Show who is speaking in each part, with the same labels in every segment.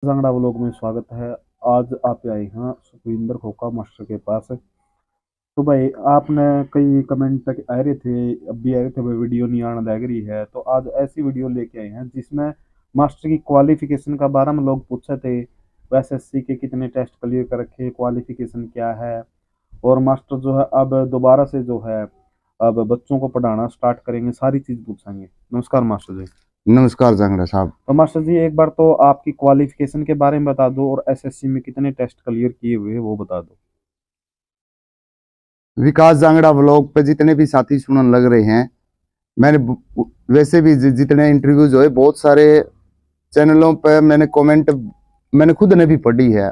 Speaker 1: Jangra vlog में स्वागत है। आज आप आए हैं सुखविंदर खोखा मास्टर के पास। तो भाई आपने कई कमेंट तक आ रहे थे, अब भी आ रहे थे, भाई वीडियो नहीं आना लग रही है, तो आज ऐसी वीडियो लेके आए हैं जिसमें मास्टर की क्वालिफिकेशन का बारे में लोग पूछे थे। एसएससी के कितने टेस्ट क्लियर कर रखे, क्वालिफिकेशन क्या है, और मास्टर जो है अब दोबारा से जो है अब बच्चों को पढ़ाना स्टार्ट करेंगे, सारी चीज पूछेंगे। नमस्कार मास्टर जी।
Speaker 2: नमस्कार जांगड़ा साहब।
Speaker 1: तो मास्टर जी एक बार तो आपकी क्वालिफिकेशन के बारे में बता दो, और एसएससी में कितने टेस्ट क्लियर किए हुए हैं वो बता दो।
Speaker 2: विकास जांगड़ा व्लॉग पे जितने भी साथी सुनने लग रहे हैं, मैंने वैसे भी जितने इंटरव्यूज हुए बहुत सारे चैनलों पे मैंने कमेंट मैंने खुद ने भी पढ़ी है।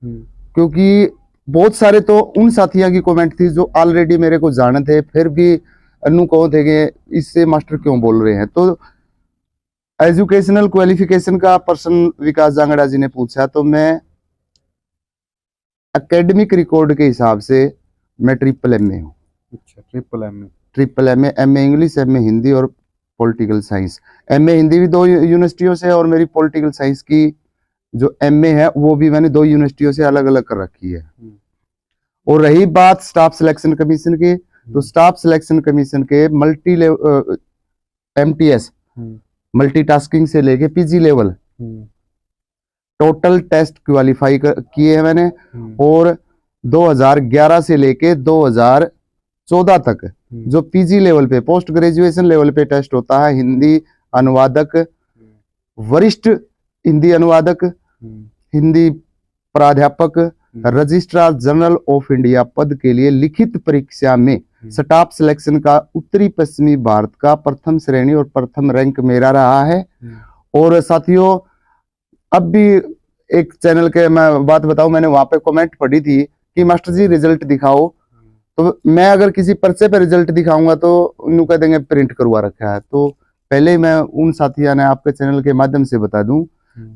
Speaker 2: क्योंकि बहुत सारे तो उन साथियों की कमेंट थी जो ऑलरेडी मेरे को जानते थे, फिर भी अनु कहो थे कि इससे मास्टर क्यों बोल रहे हैं। तो एजुकेशनल क्वालिफिकेशन का पर्सन विकास जांगड़ा जी ने पूछा, तो मैं एकेडमिक रिकॉर्ड के हिसाब से मैं ट्रिपल एम ए हूँ।
Speaker 1: अच्छा, triple M A.
Speaker 2: Triple M A English, M A Hindi और political science. M A Hindi भी दो यूनिवर्सिटियों से, और मेरी पॉलिटिकल साइंस की जो एम ए है वो भी मैंने दो यूनिवर्सिटियों से अलग अलग कर रखी है। और रही बात स्टाफ सिलेक्शन कमीशन की, तो स्टाफ सिलेक्शन कमीशन के मल्टी MTS मल्टीटास्किंग से लेके PG level total test qualify किए हैं मैंने। और 2011 से लेके 2014 तक जो PG लेवल पे, पोस्ट ग्रेजुएशन लेवल पे टेस्ट होता है, हिंदी अनुवादक, वरिष्ठ हिंदी अनुवादक, हिंदी प्राध्यापक, रजिस्ट्रार जनरल ऑफ इंडिया पद के लिए लिखित परीक्षा में स्टाफ सिलेक्शन का उत्तरी पश्चिमी भारत का प्रथम श्रेणी और प्रथम रैंक मेरा रहा है। और साथियों, अब भी एक चैनल के मैं बात बताऊं, मैंने वहां पे कमेंट पढ़ी थी कि मास्टर जी रिजल्ट दिखाओ। तो मैं अगर किसी पर्चे पे रिजल्ट दिखाऊंगा तो उन्होंने कह देंगे प्रिंट करवा रखा है। तो पहले मैं उन साथियों ने आपके चैनल के माध्यम से बता दूं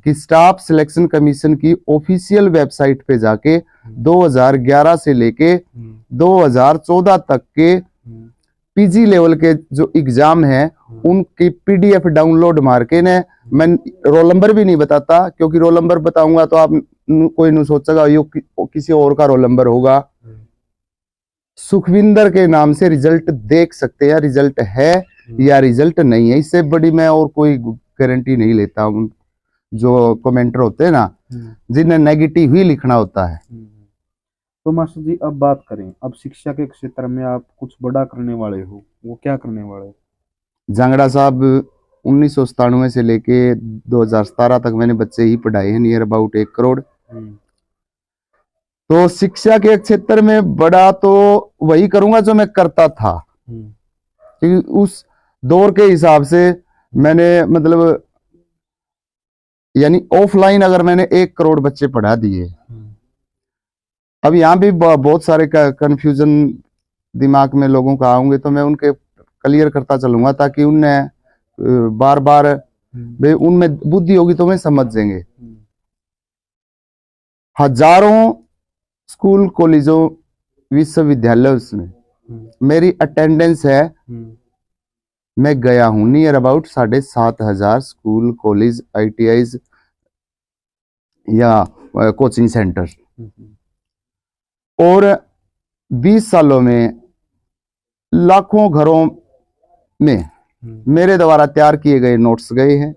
Speaker 2: कि स्टाफ सिलेक्शन कमीशन की ऑफिशियल वेबसाइट पे जाके 2011 से लेके 2014 तक के PG लेवल के जो एग्जाम है उनकी PDF डाउनलोड मार के ने, मैं रोल नंबर भी नहीं बताता, क्योंकि रोल नंबर बताऊंगा तो आप कोई नहीं सोचेगा ये किसी और का रोल नंबर होगा। सुखविंदर के नाम से रिजल्ट देख सकते हैं, रिजल्ट है या रिजल्ट नहीं है। इससे बड़ी मैं और कोई गारंटी नहीं लेता हूं। जो कमेंटर होते हैं ना, जिन्हें नेगेटिव ही लिखना होता है।
Speaker 1: तो मास्टर जी अब बात करें, अब शिक्षा के क्षेत्र में आप कुछ बड़ा करने वाले हो, वो क्या करने वाले?
Speaker 2: जांगड़ा साहब, 1997 से लेके 2017 तक मैंने बच्चे ही पढ़ाए हैं, नियर अबाउट 1 करोड़। तो शिक्षा के क्षेत्र में बड़ा तो वही करूंगा जो मैं करता था, क्योंकि उस दौर के हिसाब से मैंने मतलब यानी ऑफलाइन अगर मैंने 1 करोड़ बच्चे पढ़ा दिए। अब यहाँ भी बहुत सारे कंफ्यूजन दिमाग में लोगों का आऊंगे, तो मैं उनके क्लियर करता चलूंगा, ताकि उनने बार बार उनमें बुद्धि होगी तो मैं समझ जाएंगे। हजारों स्कूल कॉलेजों विश्वविद्यालयों में मेरी अटेंडेंस है। मैं गया हूं near about 7,500 school college ITIs या कोचिंग सेंटर, और 20 सालों में लाखों घरों में मेरे द्वारा तैयार किए गए नोट्स गए हैं।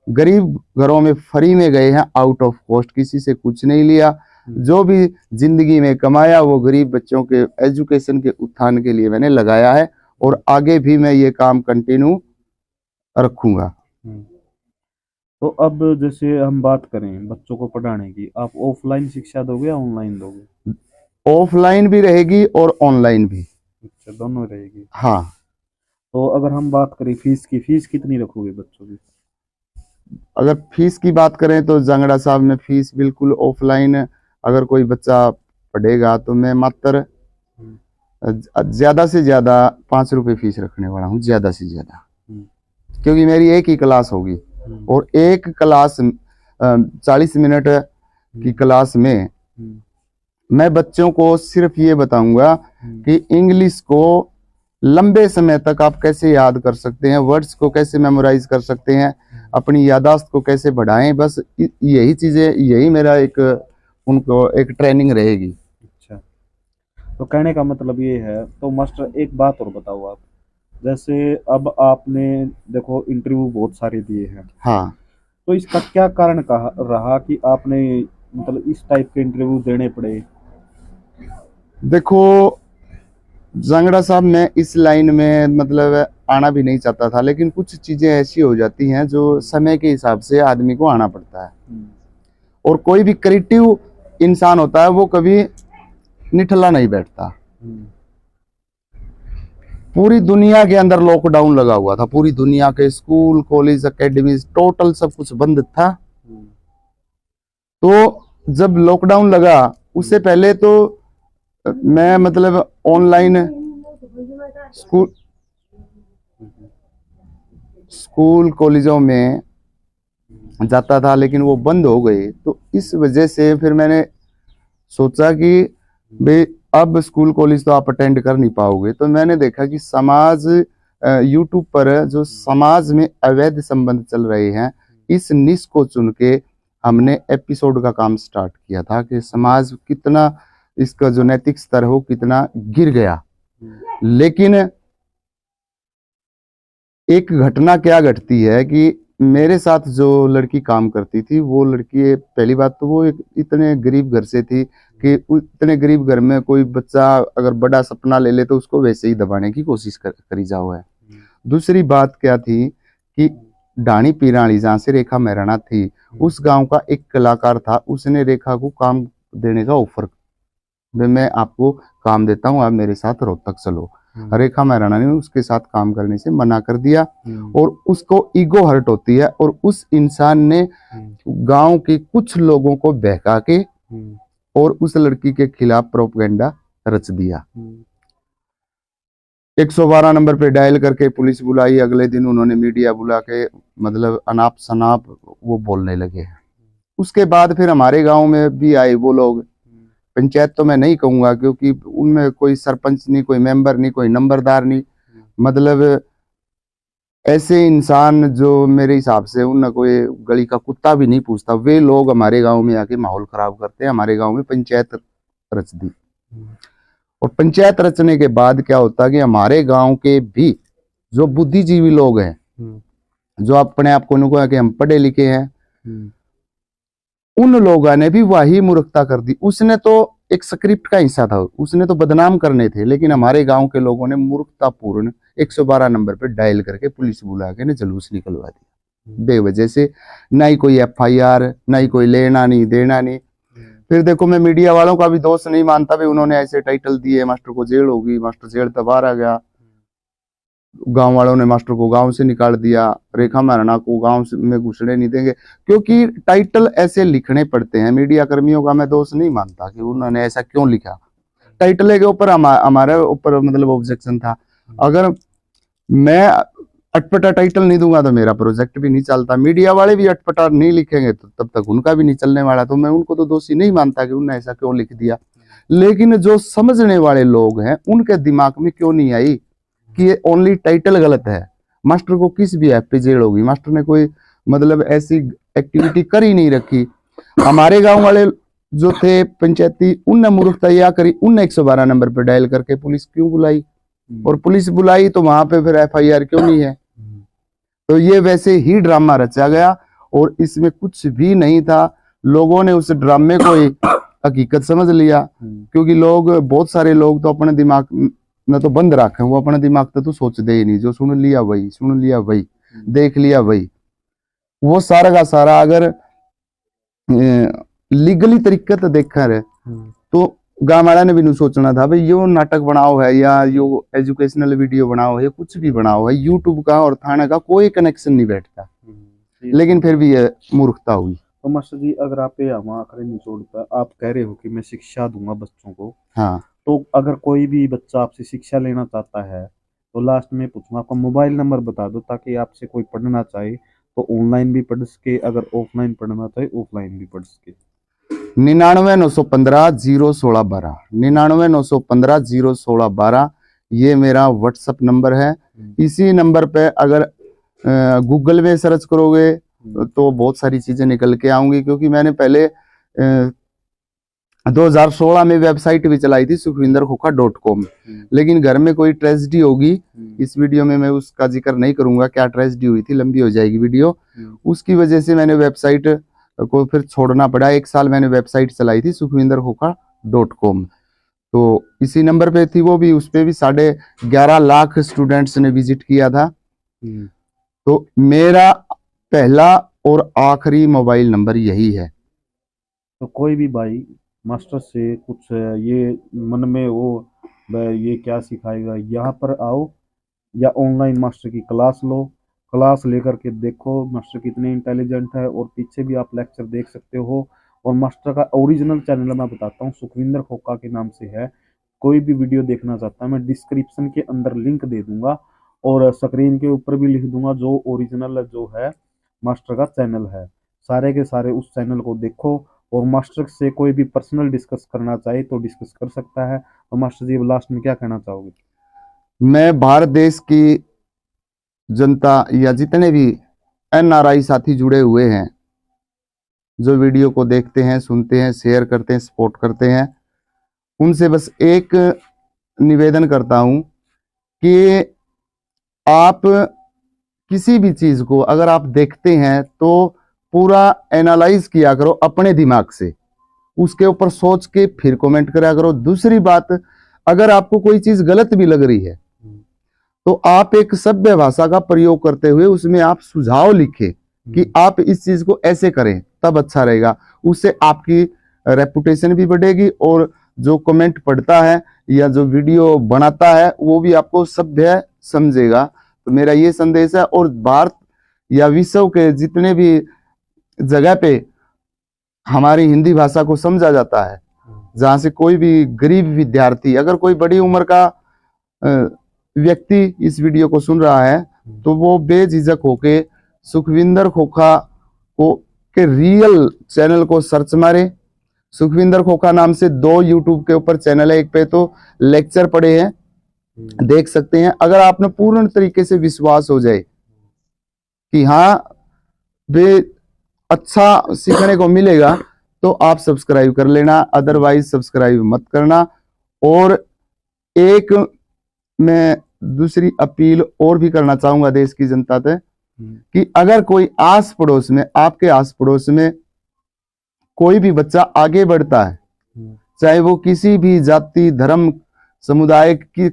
Speaker 2: गरीब घरों में फ्री में गए हैं, आउट ऑफ कॉस्ट, किसी से कुछ नहीं लिया। जो भी जिंदगी में कमाया वो गरीब बच्चों के एजुकेशन के उत्थान के लिए मैंने लगाया है, और आगे भी मैं ये काम कंटिन्यू रखूंगा।
Speaker 1: तो अब जैसे हम बात करें बच्चों को पढ़ाने की, आप ऑफलाइन शिक्षा दोगे या ऑनलाइन दोगे?
Speaker 2: ऑफलाइन भी रहेगी और ऑनलाइन भी।
Speaker 1: अच्छा, दोनों रहेगी।
Speaker 2: हाँ।
Speaker 1: तो अगर हम बात करें फीस की, फीस कितनी रखोगे बच्चों की?
Speaker 2: अगर फीस की बात करें तो जांगड़ा साहब, मैं फीस बिल्कुल ऑफलाइन, अगर कोई बच्चा पढ़ेगा तो मैं मात्र ज्यादा से ज्यादा 5 रुपए फीस रखने वाला हूँ, ज्यादा से ज्यादा। क्योंकि मेरी एक ही क्लास होगी, और एक क्लास 40 मिनट की क्लास में मैं बच्चों को सिर्फ ये बताऊंगा कि इंग्लिश को लंबे समय तक आप कैसे याद कर सकते हैं, वर्ड्स को कैसे मेमोराइज कर सकते हैं, अपनी याददाश्त को कैसे बढ़ाएं, बस यही चीजें, यही मेरा एक उनको एक ट्रेनिंग रहेगी।
Speaker 1: अच्छा, तो कहने का मतलब ये है। तो मास्टर एक बात और बताओ आप, जैसे अब आपने देखो इंटरव्यू बहुत सारे दिए हैं,
Speaker 2: हाँ,
Speaker 1: तो इसका क्या कारण कहा रहा कि आपने मतलब इस टाइप के इंटरव्यू देने पड़े?
Speaker 2: देखो जांगड़ा साहब, मैं इस लाइन में मतलब आना भी नहीं चाहता था, लेकिन कुछ चीजें ऐसी हो जाती हैं जो समय के हिसाब से आदमी को आना पड़ता है। और कोई भी क्रिएटिव इंसान होता है वो कभी निठल्ला नहीं बैठता। पूरी दुनिया के अंदर लॉकडाउन लगा हुआ था, पूरी दुनिया के स्कूल कॉलेज एकेडमी टोटल सब कुछ बंद था। तो जब लॉकडाउन लगा उससे पहले तो मैं मतलब ऑनलाइन स्कूल कॉलेजों में जाता था, लेकिन वो बंद हो गए। तो इस वजह से फिर मैंने सोचा कि भाई अब स्कूल कॉलेज तो आप अटेंड कर नहीं पाओगे। तो मैंने देखा कि समाज यूट्यूब पर जो समाज में अवैध संबंध चल रहे हैं, इस निश को चुन के हमने एपिसोड का काम स्टार्ट किया था कि समाज कितना इसका जो नैतिक स्तर हो कितना गिर गया। लेकिन एक घटना क्या घटती है कि मेरे साथ जो लड़की काम करती थी, वो लड़की पहली बात तो वो एक इतने गरीब घर से थी कि इतने गरीब घर में कोई बच्चा अगर बड़ा सपना ले ले तो उसको वैसे ही दबाने की कोशिश करी जाओ है। दूसरी बात क्या थी कि ढाणी पिराणी जहाँ से रेखा मेहराणा थी, उस गांव का एक कलाकार था, उसने रेखा को काम देने का ऑफर, मैं आपको काम देता हूँ, आप मेरे साथ रोहतक चलो। रेखा मेहराणा ने उसके साथ काम करने से मना कर दिया और उसको ईगो हर्ट होती है और उस इंसान ने गांव के कुछ लोगों को बहका के और उस लड़की के खिलाफ प्रोपेगेंडा रच दिया। 112 नंबर पे डायल करके पुलिस बुलाई। अगले दिन उन्होंने मीडिया बुला के मतलब अनाप शनाप वो बोलने लगे। उसके बाद फिर हमारे गांव में भी आए वो लोग। पंचायत तो मैं नहीं कहूंगा क्योंकि उनमें कोई सरपंच नहीं, कोई मेंबर नहीं, कोई नंबरदार नहीं, मतलब ऐसे इंसान जो मेरे हिसाब से उन कोई गली का कुत्ता भी नहीं पूछता, वे लोग हमारे गांव में आके माहौल खराब करते हैं। हमारे गांव में पंचायत रच दी और पंचायत रचने के बाद क्या होता कि हमारे गांव के भी जो बुद्धिजीवी लोग हैं, जो अपने आप को नुको कि हम पढ़े लिखे हैं, उन लोगों ने भी वही मूर्खता कर दी। उसने तो एक स्क्रिप्ट का हिस्सा था, उसने तो बदनाम करने थे, लेकिन हमारे गांव के लोगों ने मूर्खतापूर्ण 112 नंबर पे डायल करके पुलिस बुला के ने जुलूस निकलवा दिया बेवजह से। ना ही कोई FIR, ना ही कोई लेना नहीं देना नहीं। फिर देखो मैं मीडिया वालों का भी दोष नहीं मानता भी, उन्होंने ऐसे टाइटल दिए मास्टर को जेल होगी, मास्टर जेल तबार आ गया, गांव वालों ने मास्टर को गांव से निकाल दिया, रेखा मेहराणा को गांव में घुसने नहीं देंगे, क्योंकि टाइटल ऐसे लिखने पड़ते हैं। मीडिया कर्मियों का मैं दोष नहीं मानता कि उन्होंने ऐसा क्यों लिखा। टाइटल के ऊपर हमारे ऊपर मतलब ऑब्जेक्शन था। अगर मैं अटपटा टाइटल नहीं दूंगा तो मेरा प्रोजेक्ट भी नहीं चलता। मीडिया वाले भी अटपटा नहीं लिखेंगे तो तब तक उनका भी नहीं चलने वाला। तो मैं उनको तो दोषी नहीं मानता कि उन्होंने ऐसा क्यों लिख दिया, लेकिन जो समझने वाले लोग हैं उनके दिमाग में क्यों नहीं आई कि ये ओनली टाइटल गलत है। मास्टर को किस भी ऐप पे जेल होगी, मास्टर ने कोई मतलब ऐसी एक्टिविटी कर ही नहीं रखी। हमारे गांव वाले जो थे पंचायती, उनने मूर्खता यह करी, उनने 112 नंबर पे डायल करके पुलिस क्यों बुलाई, और पुलिस बुलाई तो वहां पे फिर FIR क्यों नहीं है। तो ये वैसे ही ड्रामा रचा गया और इसमें कुछ भी नहीं था। लोगों ने उस ड्रामे को एक हकीकत समझ लिया, क्योंकि लोग, बहुत सारे लोग तो अपने दिमाग न तो बंद रखे, वो अपना दिमाग तो सोचते ही नहीं, जो सुन लिया वही, सुन लिया वही, देख लिया वही। वो सारा का सारा अगर लीगली तरीके से देखा रहे तो गांव वाला ने भी नहीं सोचना था भाई यो नाटक बनाओ है या यो एजुकेशनल वीडियो बनाओ है, कुछ भी बनाओ है, यूट्यूब का और थाने का कोई कनेक्शन नहीं बैठता। लेकिन फिर भी ये मूर्खता हुई।
Speaker 1: तो मास्टर जी, अगर आप ये आखिरी निचोड़ पर आप कह रहे हो कि मैं शिक्षा दूंगा बच्चों को,
Speaker 2: हाँ,
Speaker 1: तो अगर कोई भी बच्चा आपसे शिक्षा लेना चाहता है तो लास्ट में पूछूंगा आपका मोबाइल नंबर बता दो, ताकि आपसे कोई पढ़ना चाहे तो ऑनलाइन भी पढ़ सके, अगर ऑफलाइन पढ़ना चाहे ऑफलाइन भी पढ़ सके।
Speaker 2: 99-915-016-12 99-915-016-12 ये मेरा व्हाट्सएप नंबर है। इसी नंबर पे अगर गूगल में सर्च करोगे तो बहुत सारी चीजें निकल के आऊंगी, क्योंकि मैंने पहले 2016 में वेबसाइट भी चलाई थी sukhvinderkhoka.com, लेकिन घर में कोई ट्रेजेडी होगी, इस वीडियो में मैं उसका जिक्र नहीं करूंगा, क्या ट्रेजेडी हुई थी, लंबी हो जाएगी वीडियो। उसकी वजह से मैंने वेबसाइट को फिर छोड़ना पड़ा। 1 साल मैंने वेबसाइट चलाई थी sukhvinderkhoka.com, तो इसी नंबर पे थी वो भी, उस पे भी 11.5 लाख स्टूडेंट्स ने विजिट किया था। तो मेरा पहला और आखिरी मोबाइल नंबर यही है।
Speaker 1: तो कोई भी भाई मास्टर से कुछ ये मन में वो ये क्या सिखाएगा, यहाँ पर आओ या ऑनलाइन मास्टर की क्लास लो, क्लास लेकर के देखो मास्टर कितने इंटेलिजेंट है, और पीछे भी आप लेक्चर देख सकते हो। और मास्टर का ओरिजिनल चैनल मैं बताता हूँ, सुखविंदर खोका के नाम से है। कोई भी वीडियो देखना चाहता है मैं डिस्क्रिप्शन के अंदर लिंक दे दूंगा, और स्क्रीन के ऊपर भी लिख दूंगा जो ओरिजिनल जो है मास्टर का चैनल है। सारे के सारे उस चैनल को देखो, और मास्टर से कोई भी पर्सनल डिस्कस करना चाहे तो डिस्कस कर सकता है। और मास्टर जी लास्ट में क्या कहना चाहोगे?
Speaker 2: मैं भारत देश की जनता या जितने भी NRI साथी जुड़े हुए हैं, जो वीडियो को देखते हैं, सुनते हैं, शेयर करते हैं, सपोर्ट करते हैं, उनसे बस एक निवेदन करता हूं कि आप किसी भी चीज को अगर आप देखते हैं तो पूरा एनालाइज किया करो अपने दिमाग से, उसके ऊपर सोच के फिर कमेंट करा करो। दूसरी बात, अगर आपको कोई चीज गलत भी लग रही है तो आप एक सभ्य भाषा का प्रयोग करते हुए उसमें आप सुझाव लिखें कि आप इस चीज को ऐसे करें, तब अच्छा रहेगा। उससे आपकी रेपुटेशन भी बढ़ेगी, और जो कमेंट पढ़ता है या जो वीडियो बनाता है वो भी आपको सभ्य समझेगा। तो मेरा ये संदेश है। और भारत या विश्व के जितने भी जगह पे हमारी हिंदी भाषा को समझा जाता है, जहां से कोई भी गरीब विद्यार्थी, अगर कोई बड़ी उम्र का व्यक्ति इस वीडियो को सुन रहा है तो वो बेझिझक होके सुखविंदर खोखा को के रियल चैनल को सर्च मारे। सुखविंदर खोखा नाम से 2 यूट्यूब के ऊपर चैनल है, एक पे तो लेक्चर पड़े हैं, देख सकते हैं। अगर आपने पूर्ण तरीके से विश्वास हो जाए कि हाँ वे अच्छा सीखने को मिलेगा, तो आप सब्सक्राइब कर लेना, अदरवाइज सब्सक्राइब मत करना। और एक मैं दूसरी अपील और भी करना चाहूंगा देश की जनता से, कि अगर कोई आस पड़ोस में, आपके आस पड़ोस में कोई भी बच्चा आगे बढ़ता है, चाहे वो किसी भी जाति, धर्म, समुदाय की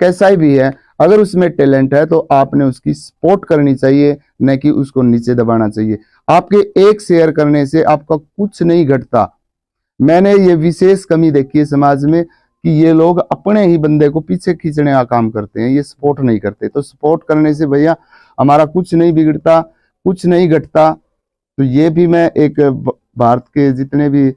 Speaker 2: कैसा भी है, अगर उसमें टैलेंट है तो आपने उसकी सपोर्ट करनी चाहिए, न कि उसको नीचे दबाना चाहिए। आपके एक शेयर करने से आपका कुछ नहीं घटता। मैंने ये विशेष कमी देखी है समाज में कि ये लोग अपने ही बंदे को पीछे खींचने का काम करते हैं, ये सपोर्ट नहीं करते। तो सपोर्ट करने से भैया हमारा कुछ नहीं बिगड़ता, कुछ नहीं घटता। तो ये भी मैं एक भारत के जितने भी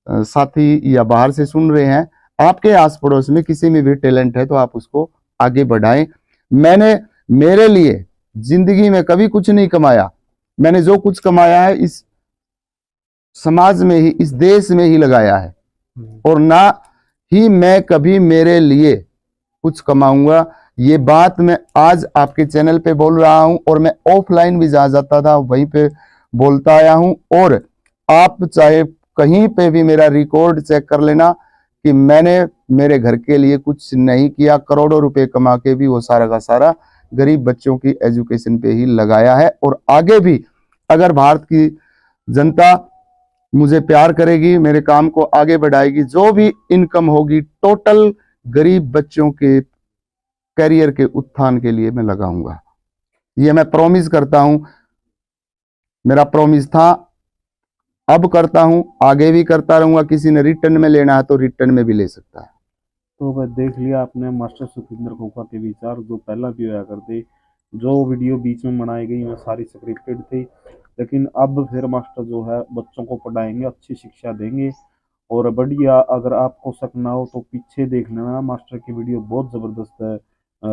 Speaker 2: साथी या बाहर से सुन रहे हैं, आपके आस पड़ोस में किसी में भी टैलेंट है तो आप उसको आगे बढ़ाएं। मैंने मेरे लिए जिंदगी में कभी कुछ नहीं कमाया, मैंने जो कुछ कमाया है इस समाज में ही, इस देश में ही लगाया है, और ना ही मैं कभी मेरे लिए कुछ कमाऊंगा। ये बात मैं आज आपके चैनल पे बोल रहा हूं, और मैं ऑफलाइन भी जहां जाता था वहीं पे बोलता आया हूं। और आप चाहे कहीं पे भी मेरा रिकॉर्ड चेक कर लेना कि मैंने मेरे घर के लिए कुछ नहीं किया, करोड़ों रुपए कमा के भी वो सारा का सारा गरीब बच्चों की एजुकेशन पे ही लगाया है। और आगे भी अगर भारत की जनता मुझे प्यार करेगी, मेरे काम को आगे बढ़ाएगी, जो भी इनकम होगी टोटल गरीब बच्चों के करियर के उत्थान के लिए मैं लगाऊंगा। ये मैं प्रॉमिस करता हूं, मेरा प्रॉमिस था, अब करता हूं, आगे भी करता रहूंगा। किसी ने रिटर्न में लेना है तो रिटर्न में भी ले सकता है।
Speaker 1: तो भाई देख लिया आपने मास्टर सुखविंदर खोखा के विचार, जो पहला भी होया करते, जो वीडियो बीच में बनाई गई वो सारी स्क्रिप्टेड थी, लेकिन अब फिर मास्टर जो है बच्चों को पढ़ाएंगे, अच्छी शिक्षा देंगे। और बढ़िया, अगर आपको शक ना हो तो पीछे देख लेना, मास्टर की वीडियो बहुत ज़बरदस्त है,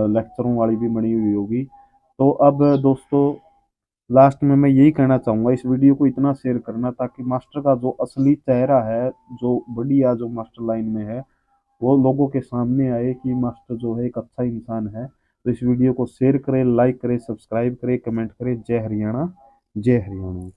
Speaker 1: लेक्चरों वाली भी बनी हुई होगी। तो अब दोस्तों लास्ट में मैं यही कहना चाहूँगा, इस वीडियो को इतना शेयर करना ताकि मास्टर का जो असली चेहरा है, जो बढ़िया जो मास्टर लाइन में है, वो लोगों के सामने आए कि मास्टर जो है एक अच्छा इंसान है। तो इस वीडियो को शेयर करें, लाइक करें, सब्सक्राइब करें, कमेंट करें। जय हरियाणा, जय हरियाणा।